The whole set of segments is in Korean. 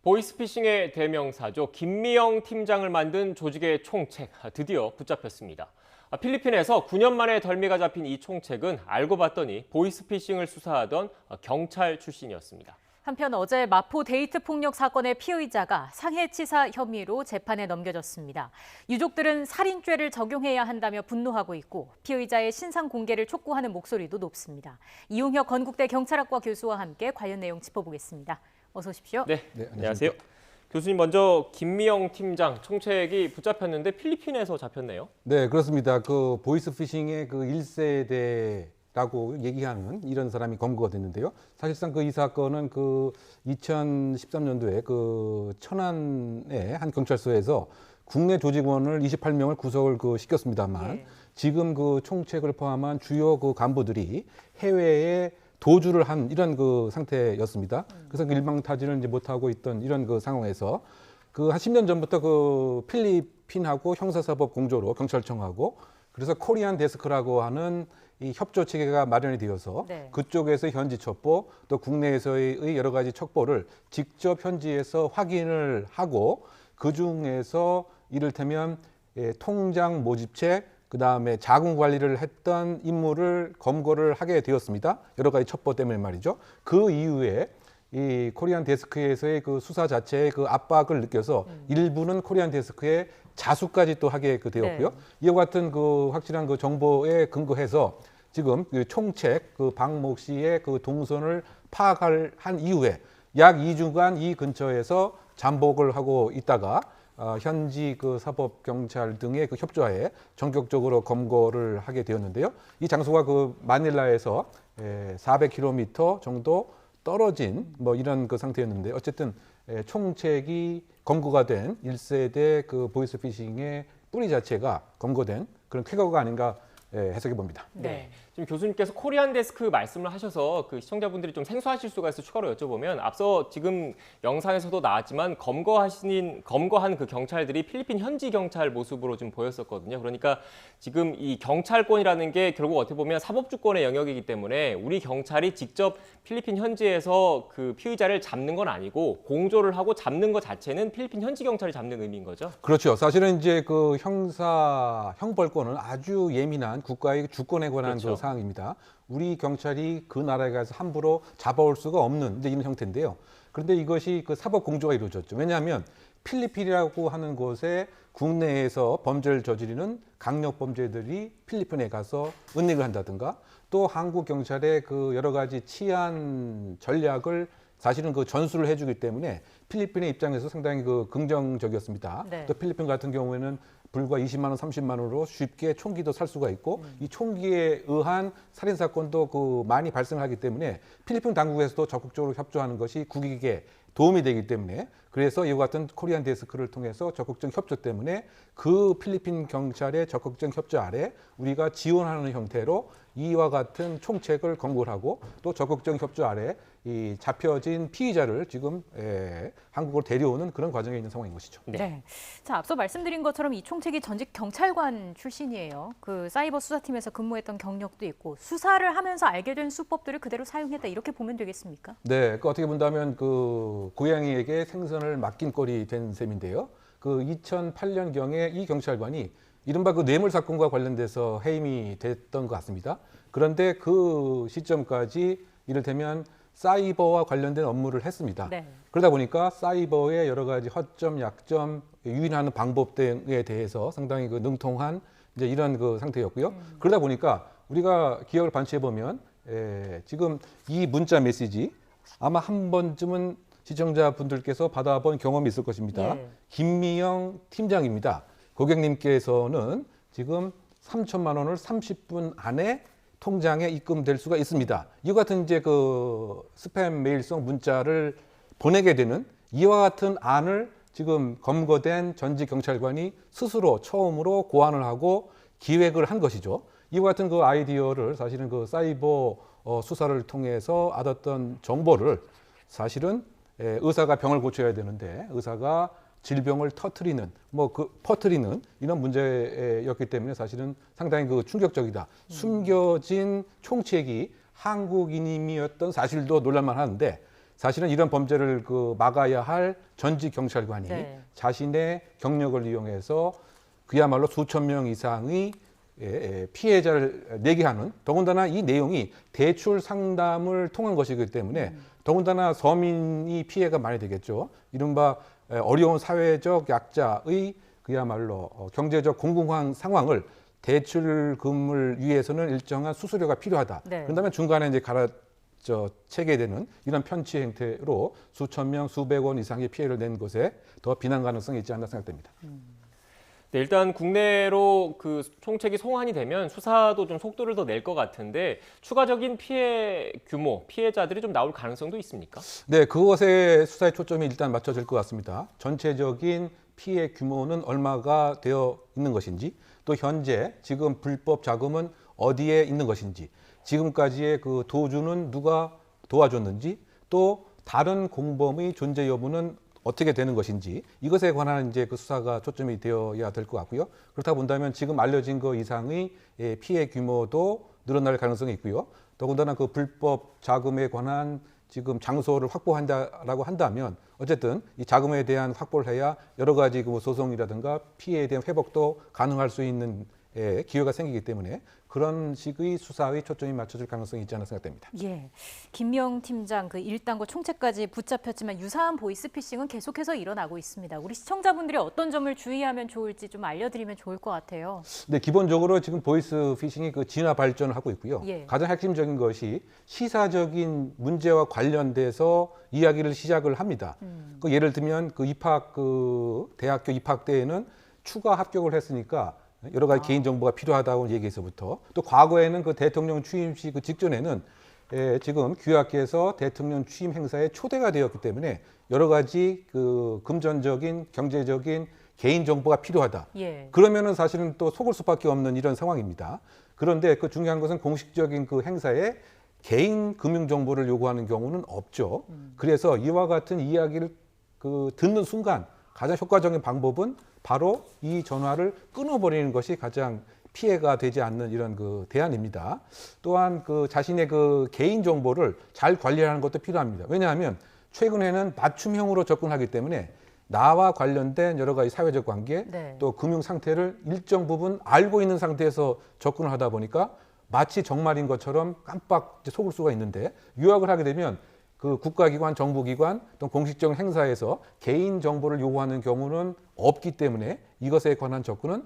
보이스피싱의 대명사죠. 김미영 팀장을 만든 조직의 총책, 드디어 붙잡혔습니다. 필리핀에서 9년 만에 덜미가 잡힌 이 총책은 알고 봤더니 보이스피싱을 수사하던 경찰 출신이었습니다. 한편 어제 마포 데이트 폭력 사건의 피의자가 상해치사 혐의로 재판에 넘겨졌습니다. 유족들은 살인죄를 적용해야 한다며 분노하고 있고 피의자의 신상 공개를 촉구하는 목소리도 높습니다. 이용혁 건국대 경찰학과 교수와 함께 관련 내용 짚어보겠습니다. 어서 오십시오. 네, 안녕하세요. 교수님, 먼저 김미영 팀장 총책이 붙잡혔는데 필리핀에서 잡혔네요. 네, 그렇습니다. 그 보이스피싱의 그 1세대라고 얘기하는 이런 사람이 검거가 됐는데요. 사실상 그 이 사건은 그 2013년도에 그 천안의 한 경찰서에서 국내 조직원을 28명을 구속을 시켰습니다만 지금 그 총책을 포함한 주요 그 간부들이 해외에 도주를 한 이런 그 상태였습니다. 그래서 그 일망타진을 이제 못하고 있던 이런 그 상황에서 그 한 10년 전부터 그 필리핀하고 형사사법 공조로 경찰청하고 그래서 코리안 데스크라고 하는 이 협조 체계가 마련이 되어서 그쪽에서 현지 첩보 또 국내에서의 여러 가지 첩보를 직접 현지에서 확인을 하고 그 중에서 이를테면 통장 모집책 그다음에 자금 관리를 했던 인물을 검거를 하게 되었습니다. 여러 가지 첩보 때문에 말이죠. 그 이후에 이 코리안 데스크에서의 그 수사 자체의 그 압박을 느껴서 일부는 코리안 데스크에 자수까지 또 하게 되었고요. 이와 같은 그 확실한 그 정보에 근거해서 지금 그 총책 그 박모 씨의 그 동선을 파악을 한 이후에 약 2주간 이 근처에서 잠복을 하고 있다가 현지 그 사법 경찰 등의 그 협조하에 전격적으로 검거를 하게 되었는데요. 이 장소가 그 마닐라에서 400km 정도 떨어진 뭐 이런 그 상태였는데 어쨌든 총책이 검거가 된 1세대 그 보이스피싱의 뿌리 자체가 검거된 그런 쾌거가 아닌가 해석해 봅니다. 네. 지금 교수님께서 코리안 데스크 말씀을 하셔서 그 시청자분들이 좀 생소하실 수가 있어 추가로 여쭤보면 앞서 지금 영상에서도 나왔지만 검거한 그 경찰들이 필리핀 현지 경찰 모습으로 좀 보였었거든요. 그러니까 지금 이 경찰권이라는 게 결국 어떻게 보면 사법주권의 영역이기 때문에 우리 경찰이 직접 필리핀 현지에서 그 피의자를 잡는 건 아니고 공조를 하고 잡는 것 자체는 필리핀 현지 경찰이 잡는 의미인 거죠? 그렇죠. 사실은 이제 그 형벌권은 아주 예민한 국가의 주권에 관한 그 사항입니다. 우리 경찰이 그 나라에 가서 함부로 잡아올 수가 없는 이제 이런 형태인데요. 그런데 이것이 그 사법 공조가 이루어졌죠. 왜냐하면 필리핀이라고 하는 곳에 국내에서 범죄를 저지르는 강력 범죄들이 필리핀에 가서 은닉을 한다든가 또 한국 경찰의 그 여러 가지 치안 전략을 사실은 그 전수를 해주기 때문에 필리핀의 입장에서 상당히 그 긍정적이었습니다. 또 필리핀 같은 경우에는 불과 20만 원, 30만 원으로 쉽게 총기도 살 수가 있고 이 총기에 의한 살인 사건도 그 많이 발생하기 때문에 필리핀 당국에서도 적극적으로 협조하는 것이 국익에 도움이 되기 때문에 그래서 이와 같은 코리안 데스크를 통해서 적극적 협조 때문에 그 필리핀 경찰의 적극적 협조 아래 우리가 지원하는 형태로 이와 같은 총책을 검거를 하고 또 적극적 협조 아래 이 잡혀진 피의자를 지금 한국으로 데려오는 그런 과정에 있는 상황인 것이죠. 네. 자, 앞서 말씀드린 것처럼 이 총책이 전직 경찰관 출신이에요. 그 사이버 수사팀에서 근무했던 경력도 있고 수사를 하면서 알게 된 수법들을 그대로 사용했다 이렇게 보면 되겠습니까? 네, 그 어떻게 본다면 그 고양이에게 생선을 맡긴 꼴이 된 셈인데요. 그 2008년 경에 이 경찰관이 이른바 그 뇌물 사건과 관련돼서 해임이 됐던 것 같습니다. 그런데 그 시점까지 이를테면 사이버와 관련된 업무를 했습니다. 그러다 보니까 사이버의 여러 가지 허점, 약점, 유인하는 방법 등에 대해서 상당히 그 능통한 이제 이런 그 상태였고요. 그러다 보니까 우리가 기억을 반추해 보면 지금 이 문자 메시지 아마 한 번쯤은 시청자분들께서 받아본 경험이 있을 것입니다. 김미영 팀장입니다. 고객님께서는 지금 3천만 원을 30분 안에 통장에 입금될 수가 있습니다. 이와 같은 이제 그 스팸 메일성 문자를 보내게 되는 이와 같은 안을 지금 검거된 전직 경찰관이 스스로 처음으로 고안을 하고 기획을 한 것이죠. 이와 같은 그 아이디어를 사실은 그 사이버 수사를 통해서 얻었던 정보를 사실은 의사가 병을 고쳐야 되는데 의사가 질병을 터트리는 퍼트리는 이런 문제였기 때문에 사실은 상당히 그 충격적이다. 숨겨진 총책이 한국인임이었던 사실도 놀랄만 하는데 사실은 이런 범죄를 막아야 할 전직 경찰관이 네. 자신의 경력을 이용해서 그야말로 수천 명 이상의 피해자를 내게 하는, 더군다나 이 내용이 대출 상담을 통한 것이기 때문에 더군다나 서민이 피해가 많이 되겠죠. 이른바 어려운 사회적 약자의 그야말로 경제적 공공한 상황을 대출금을 위해서는 일정한 수수료가 필요하다. 네. 그다음에 중간에 이제 체게 되는 이런 편취 행태로 수천 명, 수백 원 이상의 피해를 낸 것에 더 비난 가능성이 있지 않나 생각됩니다. 네, 일단 국내로 그 총책이 송환이 되면 수사도 좀 속도를 더 낼 것 같은데 추가적인 피해 규모, 피해자들이 좀 나올 가능성도 있습니까? 네, 그것에 수사의 초점이 일단 맞춰질 것 같습니다. 전체적인 피해 규모는 얼마가 되어 있는 것인지, 또 현재 지금 불법 자금은 어디에 있는 것인지, 지금까지의 그 도주는 누가 도와줬는지, 또 다른 공범의 존재 여부는 어떻게 되는 것인지, 이것에 관한 이제 그 수사가 초점이 되어야 될 것 같고요. 그렇다 본다면 지금 알려진 것 이상의 피해 규모도 늘어날 가능성이 있고요. 더군다나 그 불법 자금에 관한 지금 장소를 확보한다라고 한다면 어쨌든 이 자금에 대한 확보를 해야 여러 가지 그 소송이라든가 피해에 대한 회복도 가능할 수 있는 기회가 생기기 때문에 그런 식의 수사의 초점이 맞춰질 가능성이 있지 않나 생각됩니다. 예, 김명 팀장 그 1단과 총책까지 붙잡혔지만 유사한 보이스피싱은 계속해서 일어나고 있습니다. 우리 시청자분들이 어떤 점을 주의하면 좋을지 좀 알려드리면 좋을 것 같아요. 네, 기본적으로 지금 보이스피싱이 그 진화 발전을 하고 있고요. 예. 가장 핵심적인 것이 시사적인 문제와 관련돼서 이야기를 시작을 합니다. 그 예를 들면 그 대학교 입학 때에는 추가 합격을 했으니까 여러 가지 개인 정보가 필요하다고 얘기해서부터, 또 과거에는 그 대통령 취임식 그 직전에는 지금 규약에서 대통령 취임 행사에 초대가 되었기 때문에 여러 가지 그 금전적인 경제적인 개인 정보가 필요하다. 예. 그러면은 사실은 또 속을 수밖에 없는 이런 상황입니다. 그런데 그 중요한 것은 공식적인 그 행사에 개인 금융 정보를 요구하는 경우는 없죠. 그래서 이와 같은 이야기를 그 듣는 순간 가장 효과적인 방법은 바로 이 전화를 끊어버리는 것이 가장 피해가 되지 않는 이런 그 대안입니다. 또한 그 자신의 그 개인 정보를 잘 관리하는 것도 필요합니다. 왜냐하면 최근에는 맞춤형으로 접근하기 때문에 나와 관련된 여러 가지 사회적 관계, 네. 또 금융 상태를 일정 부분 알고 있는 상태에서 접근을 하다 보니까 마치 정말인 것처럼 깜빡 속을 수가 있는데, 유학을 하게 되면 그 국가기관, 정부기관 또 공식적 행사에서 개인 정보를 요구하는 경우는 없기 때문에 이것에 관한 접근은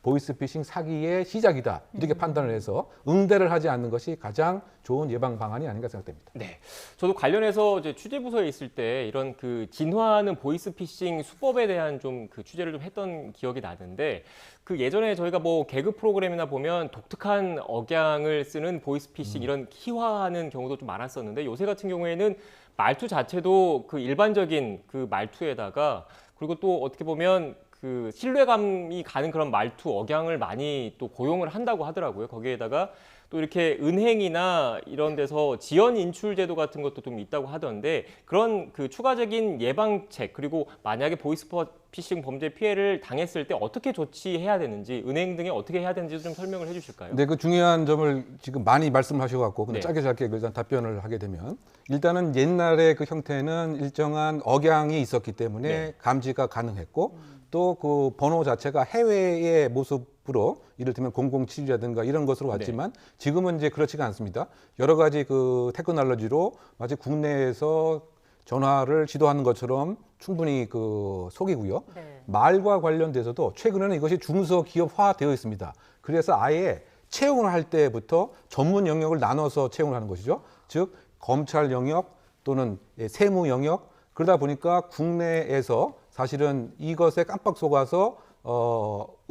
보이스피싱 사기의 시작이다, 이렇게 판단을 해서 응대를 하지 않는 것이 가장 좋은 예방 방안이 아닌가 생각됩니다. 네, 저도 관련해서 이제 취재 부서에 있을 때 이런 그 진화하는 보이스피싱 수법에 대한 좀 그 취재를 좀 했던 기억이 나는데, 그 예전에 저희가 뭐 개그 프로그램이나 보면 독특한 억양을 쓰는 보이스피싱 이런 희화하는 경우도 좀 많았었는데, 요새 같은 경우에는 말투 자체도 그 일반적인 그 말투에다가, 그리고 또 어떻게 보면 그 신뢰감이 가는 그런 말투, 억양을 많이 또 고용을 한다고 하더라고요. 거기에다가 또 이렇게 은행이나 이런 데서 지연 인출 제도 같은 것도 좀 있다고 하던데, 그런 그 추가적인 예방책, 그리고 만약에 보이스피싱 범죄 피해를 당했을 때 어떻게 조치해야 되는지, 은행 등에 어떻게 해야 되는지도 좀 설명을 해주실까요? 네, 그 중요한 점을 지금 많이 말씀하셔갖고 근데 네. 짧게 일단 답변을 하게 되면, 일단은 옛날의 그 형태는 일정한 억양이 있었기 때문에 네. 감지가 가능했고, 또 그 번호 자체가 해외의 모습으로 이를테면 007이라든가 이런 것으로 왔지만 지금은 이제 그렇지가 않습니다. 여러 가지 그 테크놀로지로 마치 국내에서 전화를 지도하는 것처럼 충분히 그 속이고요. 네. 말과 관련돼서도 최근에는 이것이 중소기업화되어 있습니다. 그래서 아예 채용을 할 때부터 전문 영역을 나눠서 채용을 하는 것이죠. 즉 검찰 영역 또는 세무 영역, 그러다 보니까 국내에서 사실은 이것에 깜빡 속아서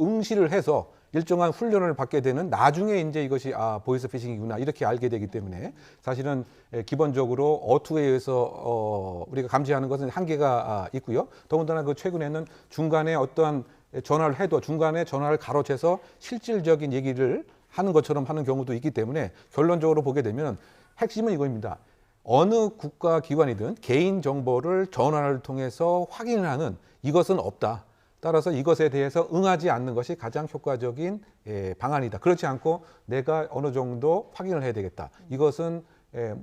응시를 해서 일정한 훈련을 받게 되는, 나중에 이제 이것이 보이스피싱이구나 이렇게 알게 되기 때문에 사실은 기본적으로 어투에 의해서 우리가 감지하는 것은 한계가 있고요. 더군다나 그 최근에는 중간에 어떠한 전화를 해도 중간에 전화를 가로채서 실질적인 얘기를 하는 것처럼 하는 경우도 있기 때문에 결론적으로 보게 되면 핵심은 이거입니다. 어느 국가기관이든 개인 정보를 전화를 통해서 확인하는 이것은 없다. 따라서 이것에 대해서 응하지 않는 것이 가장 효과적인 방안이다. 그렇지 않고 내가 어느 정도 확인을 해야 되겠다. 이것은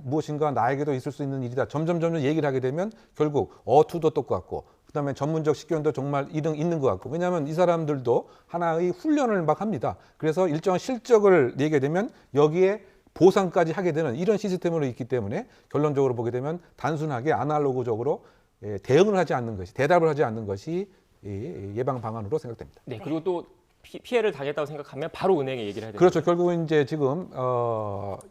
무엇인가 나에게도 있을 수 있는 일이다. 점점 얘기를 하게 되면 결국 어투도 똑같고 그다음에 전문적 식견도 정말 있는 것 같고 왜냐하면 이 사람들도 하나의 훈련을 막 합니다. 그래서 일정한 실적을 내게 되면 여기에 보상까지 하게 되는 이런 시스템으로 있기 때문에 결론적으로 보게 되면 단순하게 아날로그적으로 대응을 하지 않는 것이 대답을 하지 않는 것이 예방 방안으로 생각됩니다. 네, 그리고 또 피해를 당했다고 생각하면 바로 은행에 얘기를 해야 됩니다. 그렇죠. 결국은 이제 지금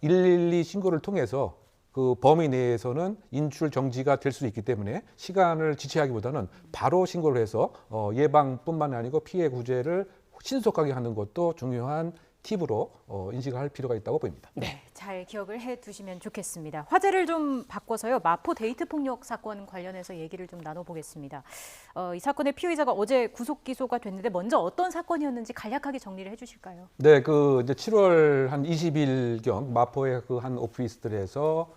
112 신고를 통해서 그 범위 내에서는 인출 정지가 될 수 있기 때문에 시간을 지체하기보다는 바로 신고를 해서 예방뿐만 아니고 피해 구제를 신속하게 하는 것도 중요한 팁으로 인식할 필요가 있다고 보입니다. 네, 잘 기억을 해두시면 좋겠습니다. 화제를 좀 바꿔서요. 마포 데이트 폭력 사건 관련해서 얘기를 좀 나눠보겠습니다. 이 사건의 피의자가 어제 구속 기소가 됐는데 먼저 어떤 사건이었는지 간략하게 정리를 해주실까요? 네, 그 이제 7월 한 20일경 마포의 그 한 오피스텔에서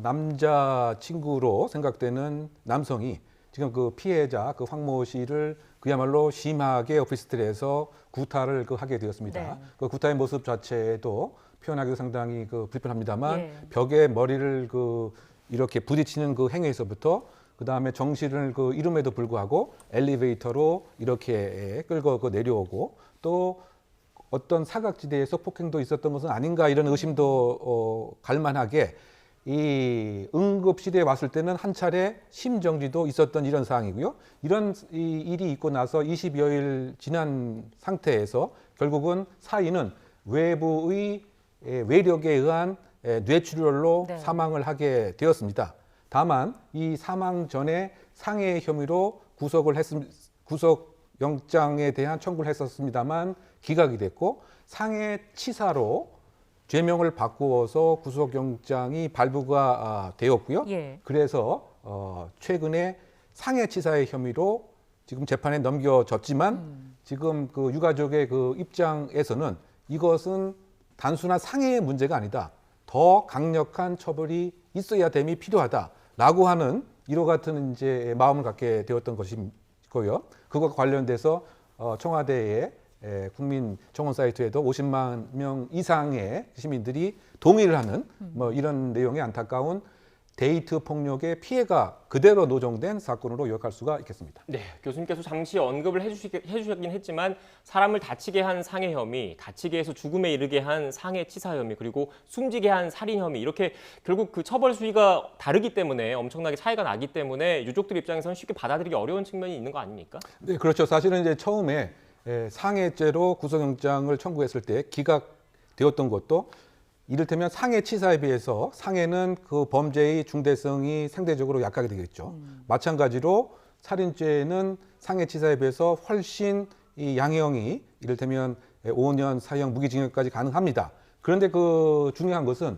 남자 친구로 생각되는 남성이 지금 그 피해자 그 황모 씨를 그야말로 심하게 오피스텔에서 구타를 하게 되었습니다. 네. 그 구타의 모습 자체도 표현하기도 상당히 불편합니다만 예. 벽에 머리를 이렇게 부딪히는 그 행위에서부터 그 다음에 정신을 잃음에도 불구하고 엘리베이터로 이렇게 끌고 내려오고 또 어떤 사각지대에서 폭행도 있었던 것은 아닌가 이런 의심도 갈만하게 이 응급실에 왔을 때는 한 차례 심정지도 있었던 이런 상황이고요. 이런 이 일이 있고 나서 20여일 지난 상태에서 결국은 사인은 외부의 외력에 의한 뇌출혈로 네. 사망을 하게 되었습니다. 다만 이 사망 전에 상해 혐의로 구속영장에 대한 청구를 했었습니다만 기각이 됐고 상해치사로 죄명을 바꾸어서 구속영장이 발부가 되었고요. 예. 그래서 최근에 상해치사의 혐의로 지금 재판에 넘겨졌지만 지금 그 유가족의 그 입장에서는 이것은 단순한 상해의 문제가 아니다. 더 강력한 처벌이 있어야 됨이 필요하다라고 하는 이와 같은 이제 마음을 갖게 되었던 것이고요. 그것과 관련돼서 청와대에 국민 청원 사이트에도 50만 명 이상의 시민들이 동의를 하는 뭐 이런 내용의 안타까운 데이트 폭력의 피해가 그대로 노정된 사건으로 요약할 수가 있겠습니다. 네, 교수님께서 잠시 언급을 해주셨긴 했지만 사람을 다치게 한 상해 혐의, 다치게 해서 죽음에 이르게 한 상해치사 혐의, 그리고 숨지게 한 살인 혐의 이렇게 결국 그 처벌 수위가 다르기 때문에 엄청나게 차이가 나기 때문에 유족들 입장에서는 쉽게 받아들이기 어려운 측면이 있는 거 아닙니까? 네, 그렇죠. 사실은 이제 처음에 상해죄로 구속영장을 청구했을 때 기각되었던 것도 이를테면 상해치사에 비해서 상해는 그 범죄의 중대성이 상대적으로 약하게 되겠죠. 마찬가지로 살인죄는 상해치사에 비해서 훨씬 이 양형이 이를테면 5년 사형 무기징역까지 가능합니다. 그런데 그 중요한 것은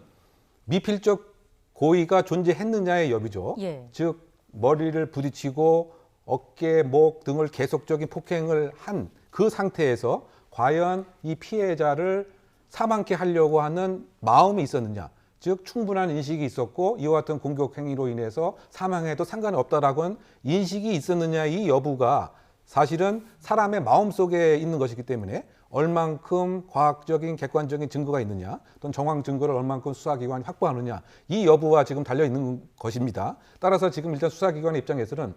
미필적 고의가 존재했느냐의 여부죠. 예. 즉 머리를 부딪히고 어깨, 목 등을 계속적인 폭행을 한 그 상태에서 과연 이 피해자를 사망케 하려고 하는 마음이 있었느냐, 즉 충분한 인식이 있었고 이와 같은 공격 행위로 인해서 사망해도 상관이 없다라고 하는 인식이 있었느냐 이 여부가 사실은 사람의 마음속에 있는 것이기 때문에 얼만큼 과학적인 객관적인 증거가 있느냐 또는 정황 증거를 얼만큼 수사기관이 확보하느냐 이 여부와 지금 달려 있는 것입니다. 따라서 지금 일단 수사기관의 입장에서는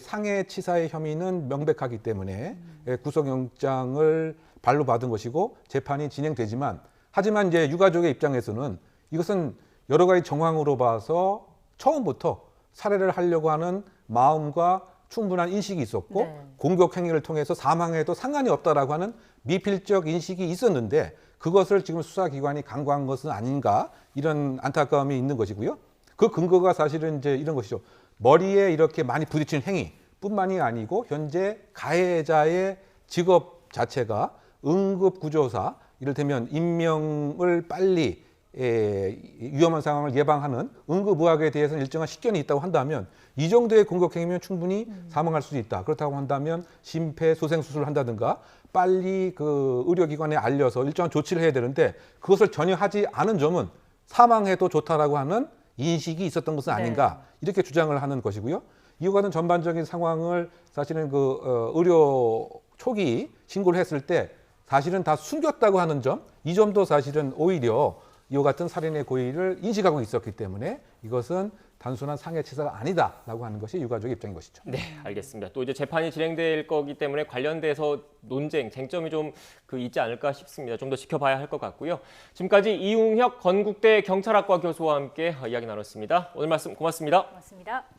상해치사의 혐의는 명백하기 때문에 구속영장을 발부받은 것이고 재판이 진행되지만 하지만 이제 유가족의 입장에서는 이것은 여러 가지 정황으로 봐서 처음부터 살해를 하려고 하는 마음과 충분한 인식이 있었고 네. 공격 행위를 통해서 사망해도 상관이 없다라고 하는 미필적 인식이 있었는데 그것을 지금 수사기관이 간과한 것은 아닌가 이런 안타까움이 있는 것이고요. 그 근거가 사실은 이제 이런 것이죠. 머리에 이렇게 많이 부딪히는 행위뿐만이 아니고 현재 가해자의 직업 자체가 응급구조사, 이를테면 인명을 빨리 위험한 상황을 예방하는 응급의학에 대해서는 일정한 식견이 있다고 한다면 이 정도의 공격행위면 충분히 사망할 수 있다. 그렇다고 한다면 심폐소생수술을 한다든가 빨리 그 의료기관에 알려서 일정한 조치를 해야 되는데 그것을 전혀 하지 않은 점은 사망해도 좋다라고 하는 인식이 있었던 것은 아닌가 이렇게 주장을 하는 것이고요. 이와 같은 전반적인 상황을 사실은 의료 초기 신고를 했을 때 사실은 다 숨겼다고 하는 점, 이 점도 사실은 오히려 이와 같은 살인의 고의를 인식하고 있었기 때문에 이것은 단순한 상해치사가 아니다라고 하는 것이 유가족의 입장인 것이죠. 네, 알겠습니다. 또 이제 재판이 진행될 거기 때문에 관련돼서 논쟁, 쟁점이 좀 있지 않을까 싶습니다. 좀 더 지켜봐야 할 것 같고요. 지금까지 이웅혁 건국대 경찰학과 교수와 함께 이야기 나눴습니다. 오늘 말씀 고맙습니다. 고맙습니다.